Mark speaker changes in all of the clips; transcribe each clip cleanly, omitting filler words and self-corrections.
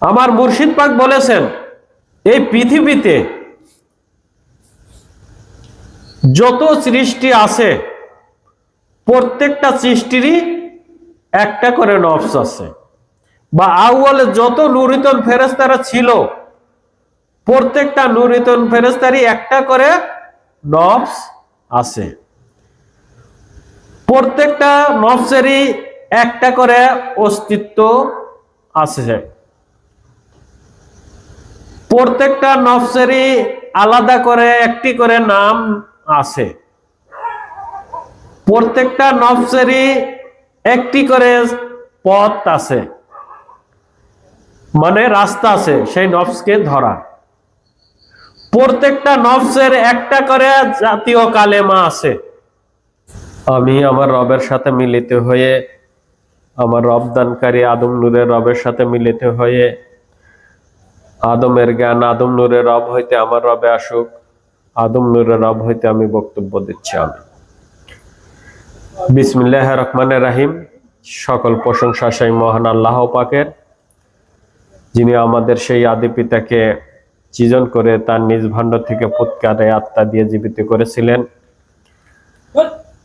Speaker 1: আমার মুর্শিদ পাক বলেছেন, এই পৃথিবীতে যত সৃষ্টি আছে প্রত্যেকটা সৃষ্টিরই একটা করে নফস আছে, বা আউয়ালে যত নুরিতন ফেরেশতারা ছিল প্রত্যেকটা নুরিতন ফেরেশতারই একটা করে নফস আছে। প্রত্যেকটা নফসেরই একটা করে অস্তিত্ব আছে। প্রত্যেকটা নফসেরই আলাদা করে একটি করে নাম আছে। প্রত্যেকটা নফসেরই একটি করে পথ আছে, মানে রাস্তা আছে সেই নফসকে ধরা। প্রত্যেকটা নফসের একটা করে জাতীয় কালেমা আছে। আমি আমার রবের সাথে মিলিত হয়ে, আমার রব দানকারী আদম নূরের রবের সাথে মিলিত হয়ে, আদমের জ্ঞান আদম নূরের রব হইতে আমার রবে আসুক, আদম নূরের রব হইতে আমি বক্তব্য দিচ্ছি। আমি বিসমিল্লাহির রহমানির রহিম। সকল প্রশংসা সেই মহান আল্লাহ পাকের, যিনি আমাদের সেই আদি পিতাকে সৃজন করে তার নিজ ভাণ্ড থেকে ফুৎকারে আত্মা দিয়ে জীবিত করেছিলেন,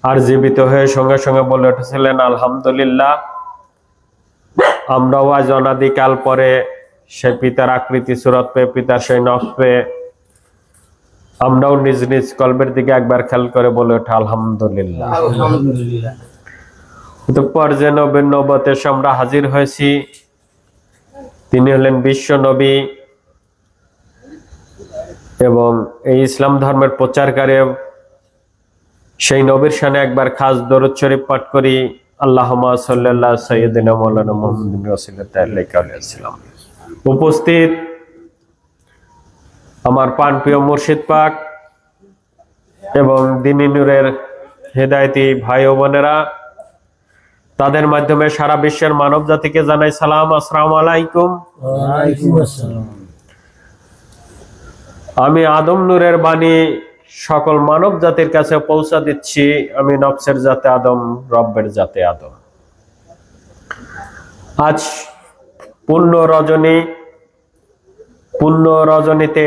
Speaker 1: আর জীবিত হয়ে সঙ্গে সঙ্গে বলে উঠেছিলেন আলহামদুলিল্লাহ। আমরাও আজ অনাদিকাল পরে সে পিতার আকৃতি সুরত পেয়ে, পিতার সেই নফস পেয়ে আমরাও নিজ নিজ কলবের দিকে একবার খেয়াল করে বলে ওঠে আলহামদুলিল্লাহ। অতঃপর যে নবীর নবতে আমরা হাজির হয়েছি, তিনি হলেন বিশ্ব নবী এবং এই ইসলাম ধর্মের প্রচারকারী। সেই নবীর শানে একবার খাস দরুদ শরীফ পাঠ করি, আল্লাহুম্মা সাল্লাল্লাহু সাইয়্যিদিনা মাওলানা মুহাম্মাদিন রাসূলুল্লাহ। উপস্থিত আমার প্রাণপ্রিয় মুর্শিদ পাক এবং দ্বীনি নূরের হেদায়েতি ভাই ও বোনেরা, তাদের মাধ্যমে সারা বিশ্বের মানব জাতিকে জানাই সালাম, আসসালামু আলাইকুম।
Speaker 2: ওয়ালাইকুম আসসালাম।
Speaker 1: আমি আদম নূরের বাণী সকল মানব জাতির কাছে পৌঁছা দিচ্ছি। আমি নফসের জাতে আদম, রব্বের জাতে আদম। আজ পূর্ণ রজনীতে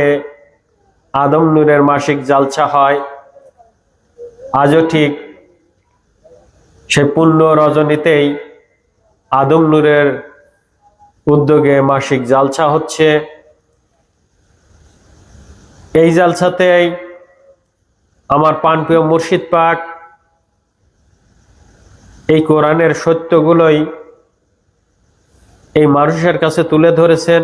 Speaker 1: আদম নূরের মাসিক জালসা হয়। আজও ঠিক সে পূর্ণ রজনীতেই আদম নূরের উদ্যোগে মাসিক জালসা হচ্ছে। এই জালসাতেই আমার প্রাণপ্রিয় মুর্শিদ পাক এই কোরআনের সত্যগুলোই এই মানুষের কাছে তুলে ধরেছেন,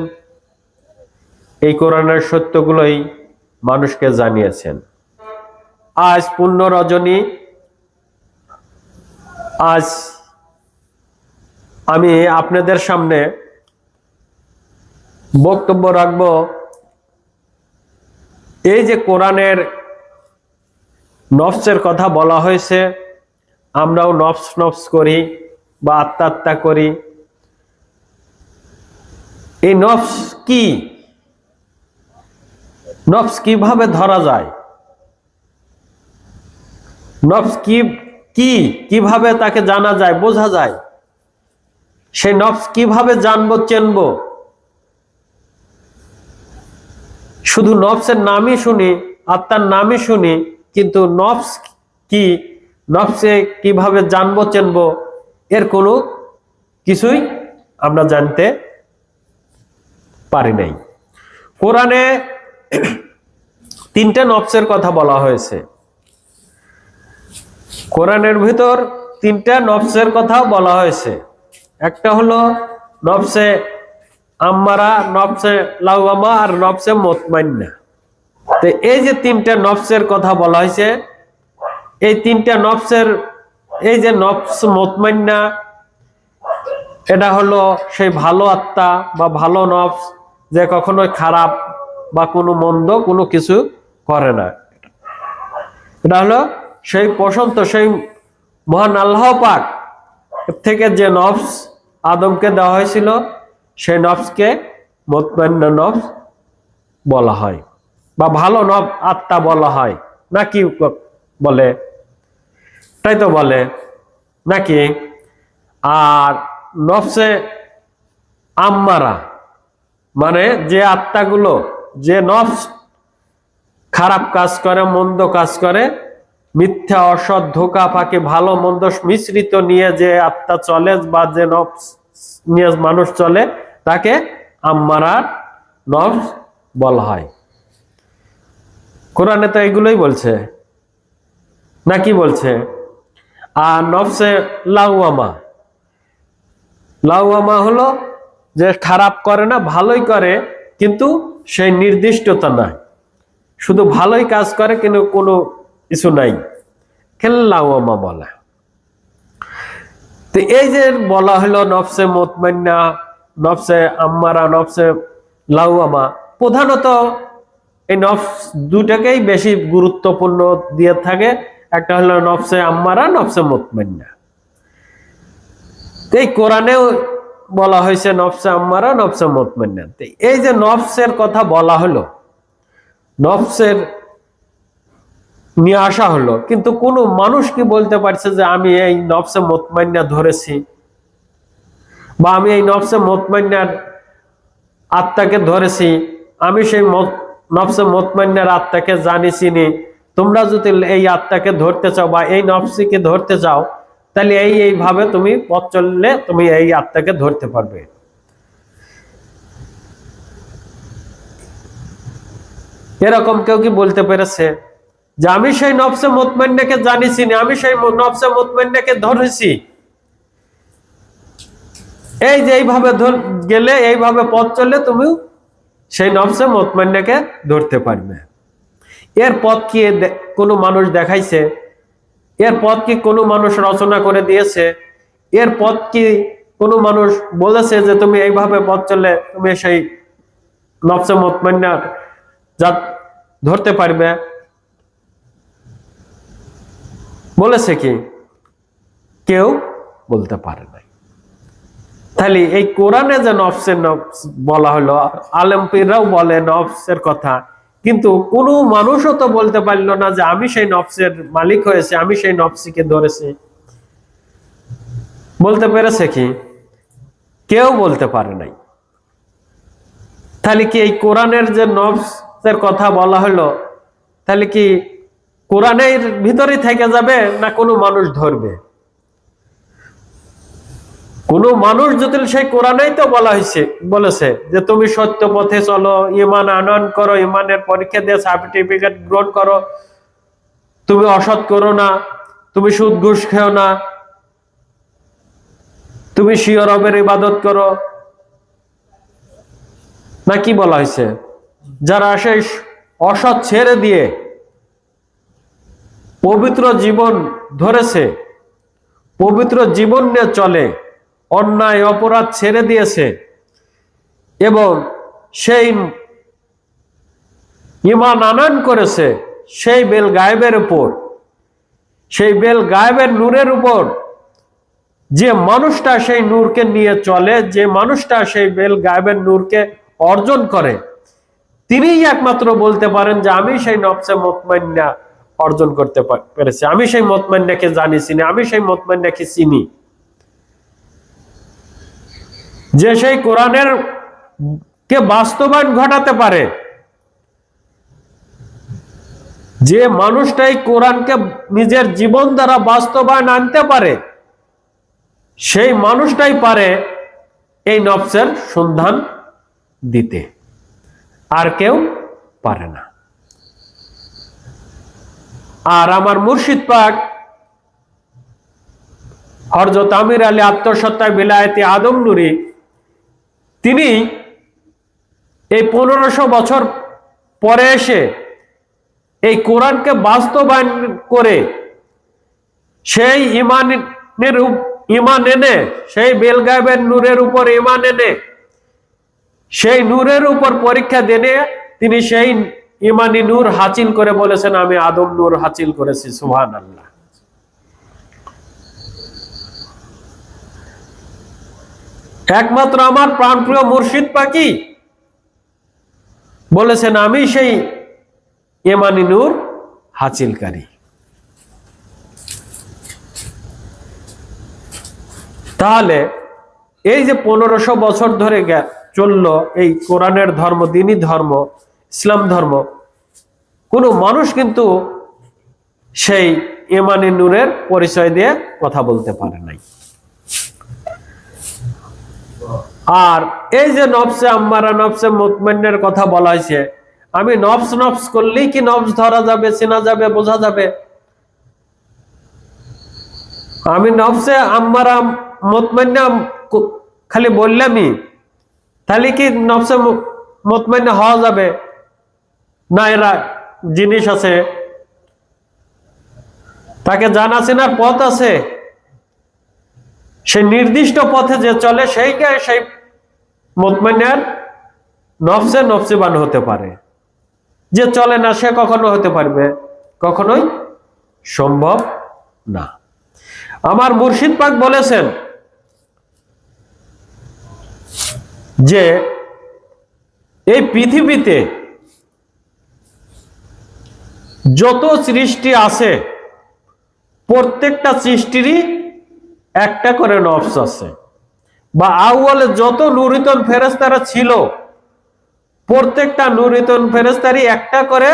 Speaker 1: এই কোরআনের সত্যগুলোই মানুষকে জানিয়েছেন। আজ পূর্ণ রজনী। আজ আমি আপনাদের সামনে বক্তব্য রাখব এই যে কোরআনের নফসের কথা বলা হয়েছে, আমরাও নফস নফস করি বা আত্মা করি। এই নফস কি, নফস কিভাবে ধরা যায়, নফস কিভাবে তাকে জানা যায়, বোঝা যায়, সেই নফস কিভাবে জানবো, চিনবো? শুধু নফসের নামই শুনি, আত্মার নামই শুনি, কিন্তু নফস কি, নফসে কিভাবে জানবো চিনবো, এর কোনো কিছুই আমরা জানতে পারি নাই। কোরআনে তিনটা নফসের কথা বলা হয়েছে। কোরআনের ভিতর তিনটা নফসের কথা বলা হয়েছে। একটা হলো নফসে আম্মারা, নফসে লাওয়ামা আর নফসে মুতমাইন্না। তো এই যে তিনটা নফসের কথা বলা হয়েছে, এই তিনটা নফসের, এই যে নফস মুতমাইন্না, এটা হলো সেই ভালো আত্মা বা ভালো নফস, যে কখনোই খারাপ বা কোনো মন্দ কোনো কিছু করে না। এটা হলো সেই পছন্দ, সেই মহান আল্লাহ পাক থেকে যে নফস আদমকে দেওয়া হয়েছিল, সেই নফসকে মুতমাইন্না নফস বলা হয় বা ভালো আত্মা বলা হয়। নাকি বলে? তাই তো বলে নাকি? আর নফসে আম্মারা, মানে যে আত্মাগুলো, যে নফস খারাপ কাজ করে, মন্দ কাজ করে, মিথ্যা, অসৎ, ধোঁকা, ফাঁকি, ভালো মন্দ মিশ্রিত নিয়ে যে আত্মা চলে বা যে নফস নিয়ে মানুষ চলে, তাকে আম্মারা নফস বলা হয়। কোরআনে তো এগুলোই বলছে, নাকি বলছে? আর নফসে লাওয়ামা, লাওয়ামা হলো যে খারাপ করে না, ভালোই করে, কিন্তু সেই নির্দিষ্টতা নাই, শুধু ভালোই কাজ করে কিন্তু কোনো কিছু নাই, লাওয়ামা বলে। তো এই যে বলা হলো নফসে মুতমাইন্না, নফসে আম্মারা, নফসে লাওয়ামা, প্রধানত এই নফস দুটাকেই বেশি গুরুত্বপূর্ণ দিয়ে থাকে। একটা হলো নফসে আম্মারা, নফসে মুতমাইন্না। এই কোরআনেও বলা হয়েছে নফসে আম্মারা, নফসে মুতমাইন্না। এই যে নফসের কথা বলা হলো, নফসের নিয়ে আসা হলো, কিন্তু কোনো মানুষ কি বলতে পারছে যে আমি এই নফসে মুতমাইন্না ধরেছি, বা আমি এই নফসে মুতমাইন্নার আত্মাকে ধরেছি, আমি সেই নফসে মুতমাইন্নার আত্মাকে জানি, চিনি। তোমরা যদি এই আত্মাকে ধরতে চাও বা এই নফসিকে ধরতে চাও, তাহলে এইভাবে তুমি পথ চললে তুমি এই আত্মাকে ধরতে পারবে। এরকম কেউ কি বলতে পেরেছে যে আমি সেই নফসে মুতমাইন্নাকে জানি, চিনি, আমি সেই নফসে মুতমাইন্নাকে ধরেছি? এই যে এইভাবে গেলে, এইভাবে পথ চললে তুমি সেই নফসে মুতমাইন্নাকে ধরতে পারবে। এর পথ কি কোনো মানুষ দেখাইছে? এর পথ কি কোনো মানুষ রচনা করে দিয়েছে? এর পথ কি কোনো মানুষ বলেছে যে তুমি এইভাবে পথ চললে তুমি সেই নফসে মুতমাইন্না যা ধরতে পারবে? বলেছে কি? কেউ বলতে পারে নাই। তাহলে এই কোরআনে যে নফসের নফস বলা হলো, আলেম পীররাও বলে নফসের কথা, কিন্তু কোনো মানুষও তো বলতে পারলো না যে আমি সেই নফসের মালিক হয়েছে, আমি সেই নফসিকে ধরেছি। বলতে পেরেছে কি? কেউ বলতে পারে নাই। তাহলে কি এই কোরআনের যে নফসের কথা বলা হলো, তাহলে কি কোরআনের ভিতরেই থেকে যাবে, না কোনো মানুষ ধরবে? কোন মানুষ যদি সেই কোরআনেই তো বলা হয়েছে, বলেছে যে তুমি সত্য পথে চলো, ঈমান আনয়ন করো, ঈমানের পরীক্ষা দিয়ে সার্টিফিকেট গ্রহণ করো, তুমি অসৎ করো না, তুমি সুদ ঘুষ খেও না, তুমি স্বীয় রবের ইবাদত করো, না কি বলা হয়েছে? যারা সেই অসৎ ছেড়ে দিয়ে পবিত্র জীবন ধরেছে, পবিত্র জীবন নিয়ে চলে, অন্যায় অপরাধ ছেড়ে দিয়েছে, এবং সেই ঈমান আনয়ন করেছে সেই বেল গায়েবের উপর, সেই বেল গায়েবের নূরের উপর, যে মানুষটা সেই নূরকে নিয়ে চলে, যে মানুষটা সেই বেল গায়েবের নূরকে অর্জন করে, তিনিই একমাত্র বলতে পারেন যে আমি সেই নফসে মুতমাইন্না অর্জন করতে পেরেছি, আমি সেই মুতমাইন্নাকে জানি, চিনি, আমি সেই মুতমাইন্নাকে চিনি। যে সেই কোরআনের কে বাস্তবায়ন ঘটাতে পারে, যে মানুষটাই কোরআনকে নিজের জীবন দ্বারা বাস্তবায়ন আনতে পারে, সেই মানুষটাই পারে এই নফসের সন্ধান দিতে, আর কেউ পারে না। আর আমার মুর্শিদ পাক হযরত আমির আলী আত্মসত্তায় বিলায়েতি আদম নুরি, তিনি এই 1500 বছর পরে এসে এই কোরআনকে বাস্তবায়ন করে সেই ঈমান এনে, সেই বেলগায়েবের নূরের উপর ঈমান এনে, সেই নূরের উপর পরীক্ষা দেনে তিনি সেই ঈমানি নূর হাসিল করে বলেছেন আমি আদম নূর হাসিল করেছি। সুবহানাল্লাহ। একমাত্র আমার প্রাণপ্রিয় মুর্শিদ পাকি বলেছেন আমি সেই ঈমানি নূর হাসিলকারী। তাহলে এই যে 1500 বছর ধরে চললো এই কোরআনের ধর্ম, দ্বীনি ধর্ম, ইসলাম ধর্ম, কোনো মানুষ কিন্তু সেই ইমানি নূরের পরিচয় দিয়ে কথা বলতে পারে নাই। আর এই যে নফসে আম্মারা, নফসে মুতমাইন্নার কথা বলা হয়েছে, আমি নফস নফস করলেই কি নফস ধরা যাবে, চেনা যাবে, বোঝা যাবে? আমি নফসে আম্মারা মুতমাইন্না খালি বললামই, তাহলে কি নফসে মুতমাইন্না হওয়া যাবে না? এরা জিনিস আছে, তাকে জানা চেনার পথ আছে, সেই নির্দিষ্ট পথে যে চলে সেইটা সেই মুতমাইন্নার নফসে নফসিবান হতে পারে। যে চলে না সে কখনো হতে পারবে? কখনোই সম্ভব না। আমার মুর্শিদ পাক বলেছেন যে এই পৃথিবীতে যত সৃষ্টি আছে প্রত্যেকটা সৃষ্টিরই একটা করে নফস আছে, বা আউয়ালে যত নুরিতন ফেরেশতারা ছিল প্রত্যেকটা নুরিতন ফেরেশতারই একটা করে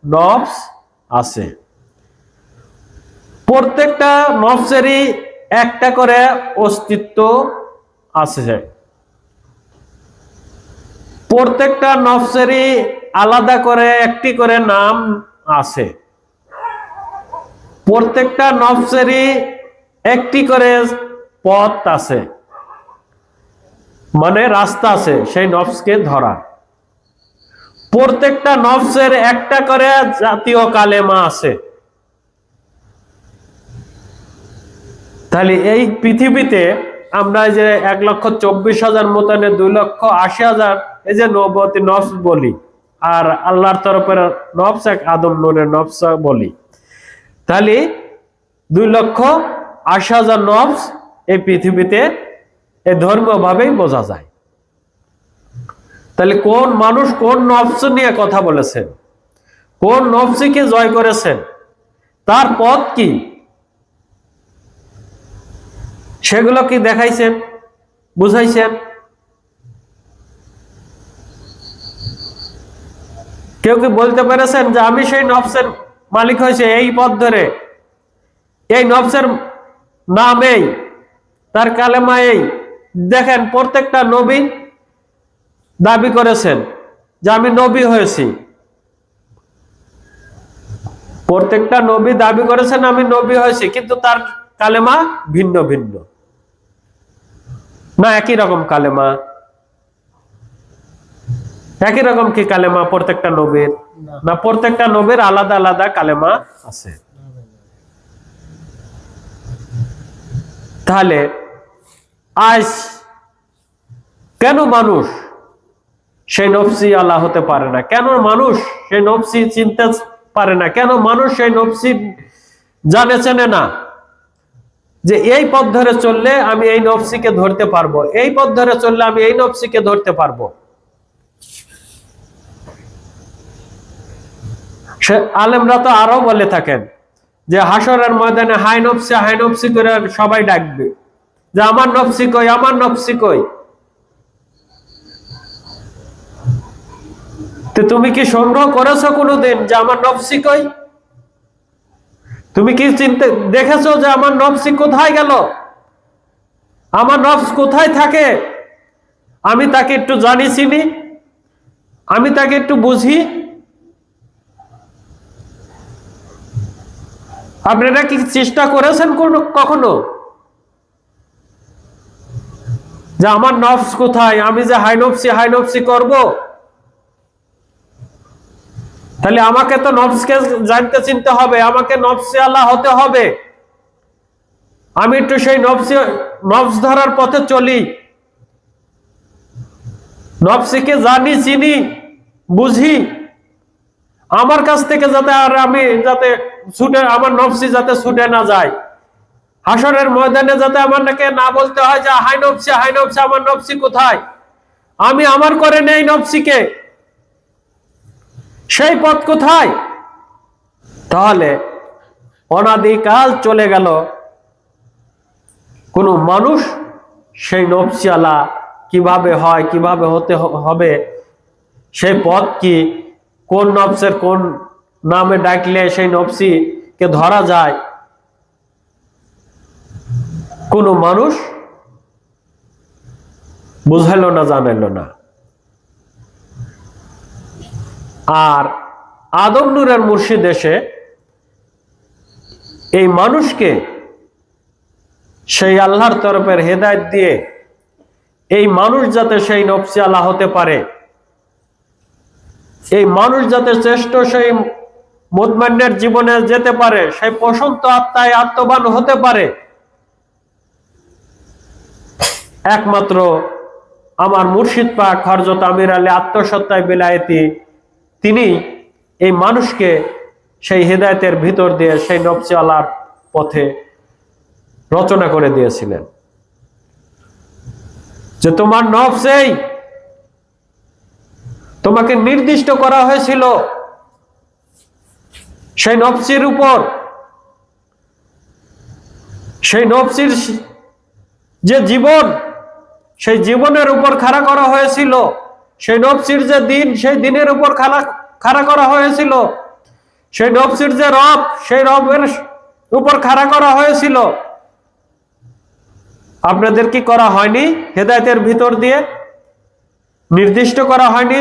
Speaker 1: নফস আছে। প্রত্যেকটা নফসেরই একটা করে অস্তিত্ব আছে। প্রত্যেকটা নফসেরই আলাদা করে একটি করে নাম আছে। প্রত্যেকটা নফসেরই একটি করে পথ আছে, মানে রাস্তা আছে সেই নফসকে ধরা। প্রত্যেকটা নফসের একটা করে জাতীয় কালেমা আছে। তাহলে এই পৃথিবীতে আমরা যে 1,24,000 মোতানে 2,80,000 এই যে নবতি নফস বলি, আর আল্লাহর তরফের নফস এক আদম নূরের নফস বলি, তাহলে 2,80,000 নফস এই পৃথিবীতে এই ধর্মীয় ভাবেই বোঝা যায়। তাহলে কোন মানুষ কোন নফস নিয়ে কথা বলেছেন, কোন নফসকে জয় করেছেন, তার পথ কি, সেগুলো কি দেখাইছেন, বুঝাইছেন? কেউ কি বলতে পেরেছেন যে আমি সেই নফসের মালিক হয়েছে এই পথ ধরে, এই নফসের নাম এই, তার কালেমা এই? দেখেন প্রত্যেকটা নবী দাবি করেছেন যে আমি নবী হয়েছি। প্রত্যেকটা নবী দাবি করেছেন আমি নবী হয়েছি, কিন্তু তার কালেমা ভিন্ন ভিন্ন না? একই রকম কালেমা? একই রকম কি কালেমা প্রত্যেকটা নবীর? না, প্রত্যেকটা নবীর আলাদা আলাদা কালেমা আছে। তাহলে আজ কেন মানুষ সেই নফসি আল্লাহ হতে পারে না? কেন মানুষ সেই নফসি চিনতে পারে না? কেন মানুষ সেই নফসি জানে চেনে না যে এই পথ ধরে চললে আমি এই নফসিকে ধরতে পারবো, এই পথ ধরে চললে আমি এই নফসিকে ধরতে পারবো? সে আলেমরা তো আরো বলে থাকেন যে হাসরের ময়দানে হাই নফসি করে সবাই ডাকবে যে আমার নফসি কই, আমার নফসি কই। তো তুমি কি সংগ্রহ করেছো কোনোদিন যে আমার নফসি কই? তুমি কি চিনতে দেখেছো যে আমার নফসি কোথায় গেল, আমার নফস কোথায় থাকে? আমি তাকে একটু জানি চিনি, আমি তাকে একটু বুঝি। আপনারা কি চেষ্টা করেছেন কখনো যে আমার নফস কোথায়, আমি যে হাই নফসি করব? তাহলে আমাকে তো নফসকে জানতে চিনতে হবে, আমাকে নফসে আল্লাহ হতে হবে। আমি একটু সেই নফস ধরার পথে চলি, নফসিকে জানি চিনি বুঝি, আমার কাছ থেকে যাতে আর আমি যাতে ছুটে, আমার নফসি যাতে ছুটে না যায়। হাসরের ময়দানে যাতে আমার নাকি না বলতে হয় যে হাই নফসি আমার নফসি কোথায়, আমি আমার করে নেই নফসিকে, সেই পথ কোথায়? তাহলে অনাদিকাল চলে গেল, কোন মানুষ সেই নফসিয়ালা কিভাবে হয়, কিভাবে হতে হবে, সেই পথ কি, কোন নফসের কোন নামে ডাকলে সেই নফসিকে ধরা যায়, কোনো মানুষ বুঝাইলো না, জানাইলো না। আর আদম নূরের মুর্শিদ এসে এই মানুষকে সেই আল্লাহর তরফের হেদায়েত দিয়ে এই মানুষ যাতে সেই নফসি আলা হতে পারে, এই মানুষ যাতে শ্রেষ্ঠ সেই মুতমাইনের জীবনে যেতে পারে, সেই প্রশান্ত আত্মায় আত্মবান হতে পারে, একমাত্র আমার মুর্শিদ পাক হযরত আমির আলী আত্মসত্তায় বেলায়েতি তিনি এই মানুষকে সেই হেদায়েতের ভিতর দিয়ে সেই নফসি আলার পথে রচনা করে দিয়েছিলেন যে তোমার নফসেই তোমাকে নির্দিষ্ট করা হয়েছিল সেই নফসির উপর, সেই নফসির যে জীবন, সেই জীবনের উপর খাড়া করা হয়েছিল, সেই নফসির যে দিন, সেই দিনের উপর খাড়া করা হয়েছিল, সেই নফসির যে রব, সেই রবের উপর খাড়া করা হয়েছিল। আপনাদের কি করা হয়নি? হেদায়েতের ভিতর দিয়ে নির্দিষ্ট করা হয়নি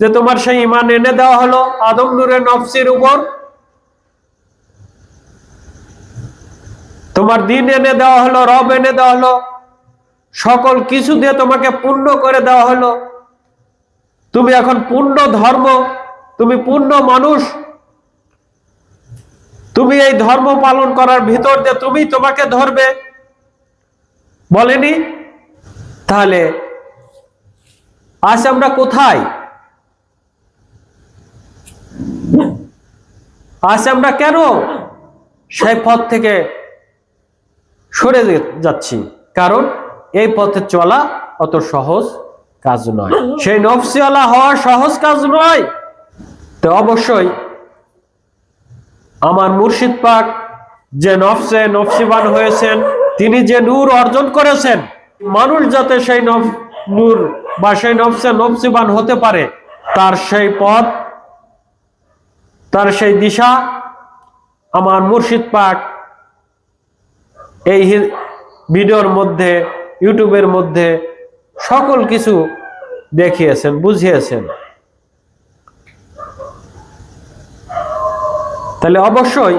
Speaker 1: যে তোমার সেই ঈমান এনে দেওয়া হলো আদম নূরের নফসির উপর, তোমার দিন এনে দেওয়া হলো, রব এনে দেওয়া হলো, সকল কিছু দিয়ে তোমাকে পূর্ণ করে দেওয়া হলো। তুমি এখন পূর্ণ ধর্ম, তুমি পূর্ণ মানুষ, তুমি এই ধর্ম পালন করার ভিতর দিয়ে তুমি তোমাকে ধরবে, বলেনি? তাহলে আজ আমরা কোথায়? আজ আমরা কেন সেই পথ থেকে সরে যাচ্ছি? কারণ এই পথে চলা অত সহজ কাজ নয়, সেই নফসিওয়ালা হওয়া সহজ কাজ নয়। তো অবশ্যই আমার মুর্শিদ পাক যে নফসে নফসিবান হয়েছেন, তিনি যে নূর অর্জন করেছেন, মানুষ যাতে সেই নূর বা সেই নফসে নফসিবান হতে পারে, তার সেই পথ, তার সেই দিশা আমার মুর্শিদ পাক এই ভিডিওর মধ্যে, ইউটিউবের মধ্যে সকল কিছু দেখিয়েছেন, বুঝিয়েছেন। তাহলে অবশ্যই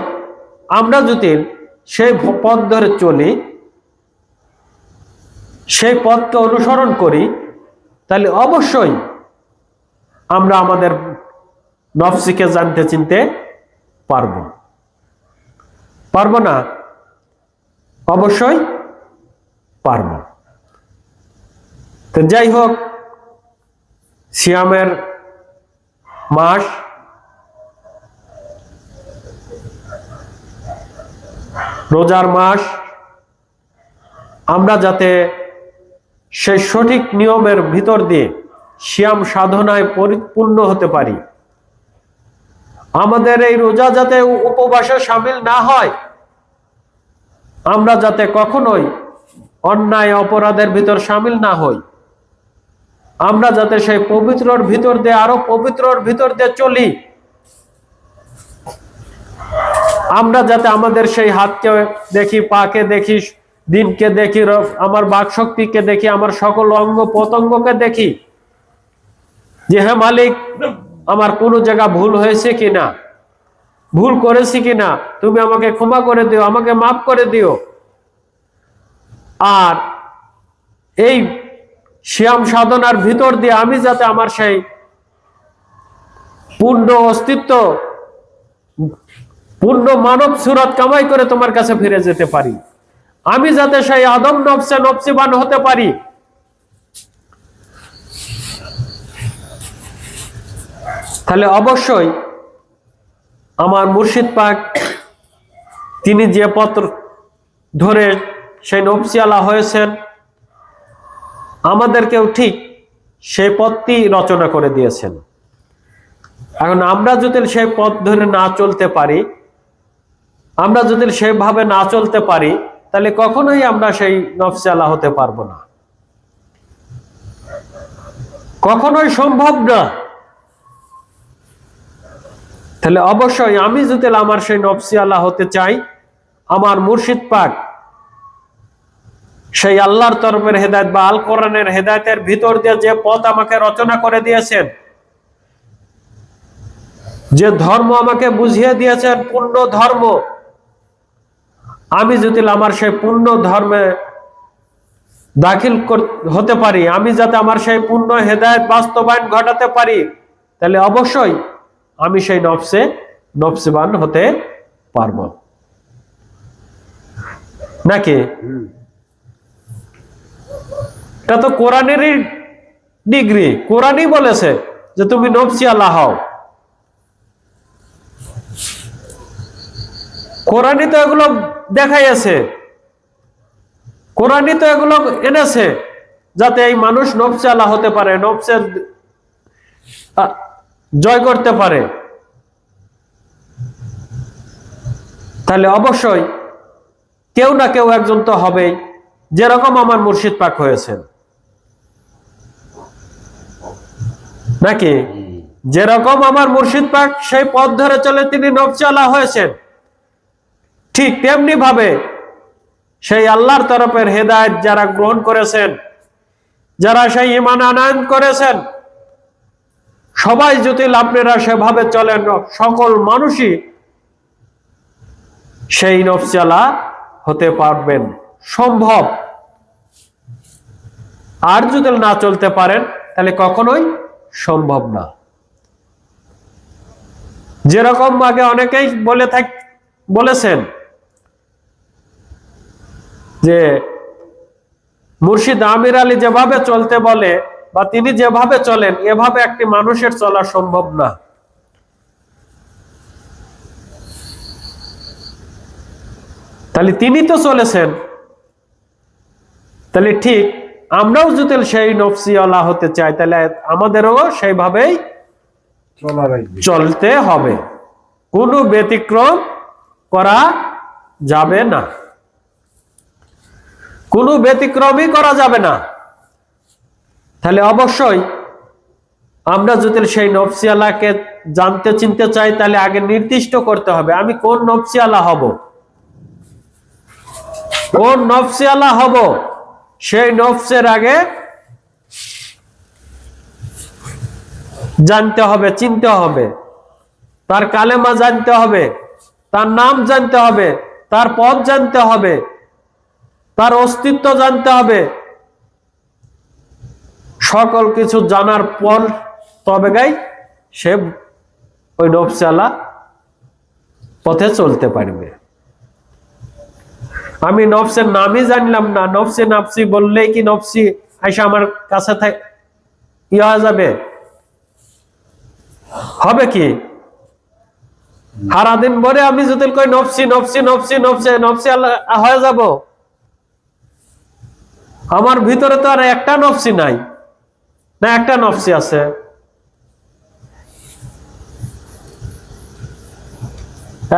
Speaker 1: আমরা যদি সেই পথ ধরে চলি, সেই পথকে অনুসরণ করি, তাহলে অবশ্যই আমরা আমাদের নফসিকে জানতে চিনতে পারবো। পারবো না? অবশ্যই পারবো। তো যাই হোক, সিয়ামের মাস, রোজার মাস, আমরা যাতে সেই সঠিক নিয়মের ভিতর দিয়ে সিয়াম সাধনায় পরিপূর্ণ হতে পারি, আমাদের এই রোজা যাতে উপবাসে শামিল না হয়, আমরা যাতে কখনোই অন্যায় অপরাধের ভিতর শামিল না হই, আমরা যাতে সেই পবিত্রর ভিতর দিয়ে আরো পবিত্রর ভিতর দিয়ে চলি, আমরা যাতে আমাদের সেই হাতকে দেখি, পাকে দেখি, দিনকে দেখি, আমার বাক শক্তিকে দেখি, আমার সকল অঙ্গ প্রত্যঙ্গকে দেখি যে হ্যাঁ মালিক, আমার কোনো জায়গা ভুল হয়েছে কিনা, ভুল করেছি কিনা, তুমি আমাকে ক্ষমা করে দিও, আমাকে মাফ করে দিও। আর এই সিয়াম সাধনার ভিতর দিয়ে আমি যাতে আমার সেই পূর্ণ অস্তিত্ব, পূর্ণ মানব সুরত কামাই করে তোমার কাছে ফিরে যেতে পারি, আমি যাতে সেই আদম নফসে নফসিবান হতে পারি, তাহলে অবশ্যই আমার মুর্শিদ পাক তিনি যে পথ ধরে সেই নফসিয়ালা হয়েছেন, আমাদেরকেও ঠিক সেই পথটি রচনা করে দিয়েছেন। এখন আমরা যদি সেই পথ ধরে না চলতে পারি, আমরা যদি সেভাবে না চলতে পারি, তাহলে কখনোই আমরা সেই নফসিয়ালা হতে পারবো না। কখনোই সম্ভব না। তাহলে অবশ্যই আমি যদি আমার সেই নফসি আল্লাহ হতে চাই, আমার মুর্শিদ পাক সেই আল্লাহর তরফের হেদায়েত বা আল কোরআনের হেদায়েতের ভিতর দিয়ে যে পথ আমাকে রচনা করে দিয়েছেন, যে ধর্ম আমাকে বুঝিয়ে দিয়েছেন পূর্ণ ধর্ম, আমি যদি আমার সেই পূর্ণ ধর্মে দাখিল হতে পারি, আমি যাতে আমার সেই পূর্ণ হেদায়েত বাস্তবায়ন ঘটাতে পারি, তাহলে অবশ্যই আমি সেই নফসিবান হতে পারবো নাকি? এটা তো কোরআনেরই ডিগ্রি, কোরআনই বলেছে যে তুমি নফসি আল্লাহ হও। কোরআনই তো এগুলো দেখাইছে, কোরআনই তো এগুলো এনেছে যাতে এই মানুষ নফসি আল্লাহ হতে পারে, নফসের জয় করতে পারে। তাহলে অবশ্যই কেউ না কেউ একজন তো হবেই, যেরকম আমার মুর্শিদ পাক হয়েছেন নাকি? যেরকম আমার মুর্শিদ পাক সেই পথ ধরে চলে তিনি নফসি আল্লাহ হয়েছেন, ঠিক তেমনি ভাবে সেই আল্লাহর তরফের হেদায়েত যারা গ্রহণ করেছেন, যারা সেই ঈমান আনয়ন করেছেন, সবাই যদি আপনারা সেভাবে চলেন, সকল মানুষই সেই নফসি আল্লাহ হতে পারবেন, সম্ভব। আর যদি না চলতে পারেন তাহলে কখনোই সম্ভব না। যেরকম আগে অনেকেই বলেছেন যে মুর্শিদ আমির আলী যেভাবে চলতে বলে বা তিনি যেভাবে চলেন, এভাবে একটি মানুষের চলা সম্ভব না। তাহলে তিনি তো চলেছেন, তাহলে ঠিক আমরাও যদি সেই নফসিওয়ালা হতে চাই, তাহলে আমাদেরও সেইভাবেই চলতে হবে, কোনো ব্যতিক্রম করা যাবে না, কোনো ব্যতিক্রমই করা যাবে না। তাহলে অবশ্যই আমরা যদি সেই নফসিয়ালাকে জানতে চিনতে চাই, তাহলে আগে নির্দিষ্ট করতে হবে আমি কোন নফসিয়ালা হব, কোন নফসিয়ালা হব। সেই নফসের আগে জানতে হবে, চিনতে হবে, তার কালেমা জানতে হবে, তার নাম জানতে হবে, তার পথ জানতে হবে, তার অস্তিত্ব জানতে হবে। সকল কিছু জানার পর তবে গাই সে ওই নফসিয়ালা পথে চলতে পারবে। আমি নফসের নামই জানলাম না, নফসি নাফসি বললেই কি নফসি আইসা আমার কাছে ই হয়ে যাবে? হবে কি? সারাদিন ভরে আমি যদি কই নফসি নফসি নফসি নফসি নফসি হয়ে যাব? আমার ভিতরে তো আর একটা নফসি নাই, না একটা নফসি আছে।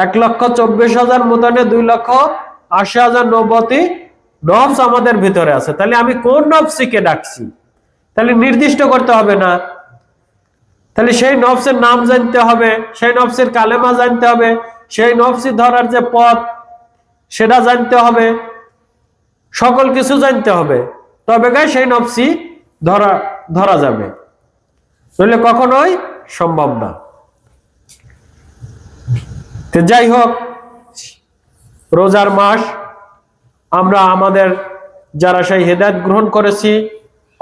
Speaker 1: এক 1,24,000 মতানে 2,80,090 নফস আমাদের ভিতরে আছে। তাহলে আমি কোন নফসিকে ডাকছি? তাহলে নির্দিষ্ট করতে হবে না? তাহলে সেই নফসের নাম জানতে হবে, সেই নফসের কালেমা জানতে হবে, সেই নফসি ধরার যে পথ সেটা জানতে হবে, সকল কিছু জানতে হবে, তবে গায়ে সেই নফসি ধরা যাবে, নইলে কখনোই সম্ভব না। তো যাই হোক, রোজার মাস আমরা আমাদের যারা সেই হেদায়েত গ্রহণ করেছি,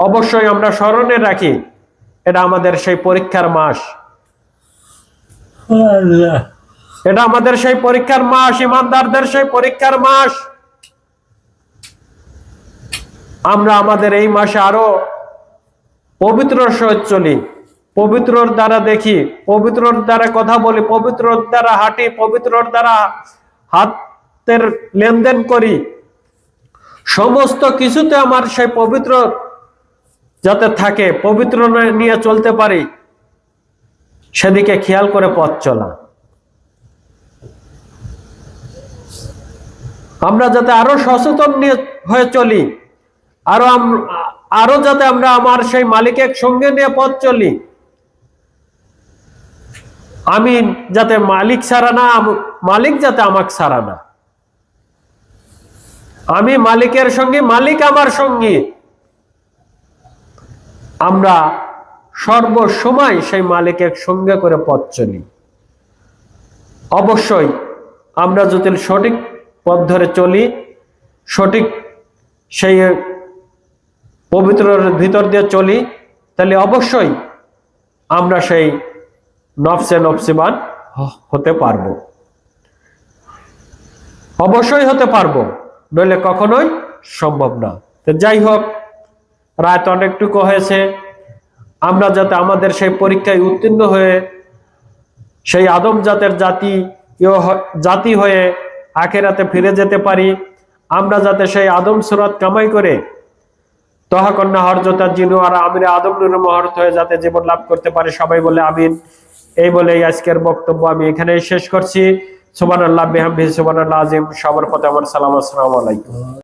Speaker 1: অবশ্যই আমরা স্মরণে রাখি এটা আমাদের সেই পরীক্ষার মাস, এটা আমাদের সেই পরীক্ষার মাস, ইমানদারদের সেই পরীক্ষার মাস। আমরা আমাদের এই মাসে আরো পবিত্রর সহিত চলি, পবিত্রর দ্বারা দেখি, পবিত্রর দ্বারা কথা বলি, পবিত্রর দ্বারা হাঁটি, পবিত্রর দ্বারা হাতের লেনদেন করি, সমস্ত কিছুতে আমার সেই পবিত্র যাতে থাকে, পবিত্র নিয়ে চলতে পারি, সেদিকে খেয়াল করে পথ চলা। আমরা যাতে আরো সচেতন হয়ে চলি, আরো যাতে আমরা আমার সেই মালিকের সঙ্গে নিয়ে পথ চলি। আমি যাতে মালিক ছাড়া না, মালিক যাতে আমাকে ছাড়া না, আমি মালিকের সঙ্গে, মালিক আমার সঙ্গী। আমরা সর্বসময় সেই মালিকের সঙ্গে করে পথ চলি। অবশ্যই আমরা যদি সঠিক পথ ধরে চলি, সঠিক সেই পবিত্রের ভিতর দিয়ে চলি, তাহলে অবশ্যই আমরা সেই নফসে নফসিবান হতে পারবো, অবশ্যই হতে পারবো, নইলে কখনোই সম্ভব না। তো যাই হোক, রাত অনেকটুকু হয়েছে। আমরা যাতে আমাদের সেই পরীক্ষায় উত্তীর্ণ হয়ে সেই আদম জাতের জাতি হয়ে আখিরাতে ফিরে যেতে পারি, আমরা যাতে সেই আদম সুরাত কামাই করে তহাকন্যা হরজতা জিনু আর আমির আদম নূরে মহরত হয়ে যাতে জীবন লাভ করতে পারি, সবাই বলে আমিন। এই বলেই আজকের বক্তব্য আমি এখানেই শেষ করছি। সুবহানাল্লাহ বিহামদিহি সুবহানাল্লাহ আযীম। সবার প্রতি আমার সালাম, আসসালামু আলাইকুম।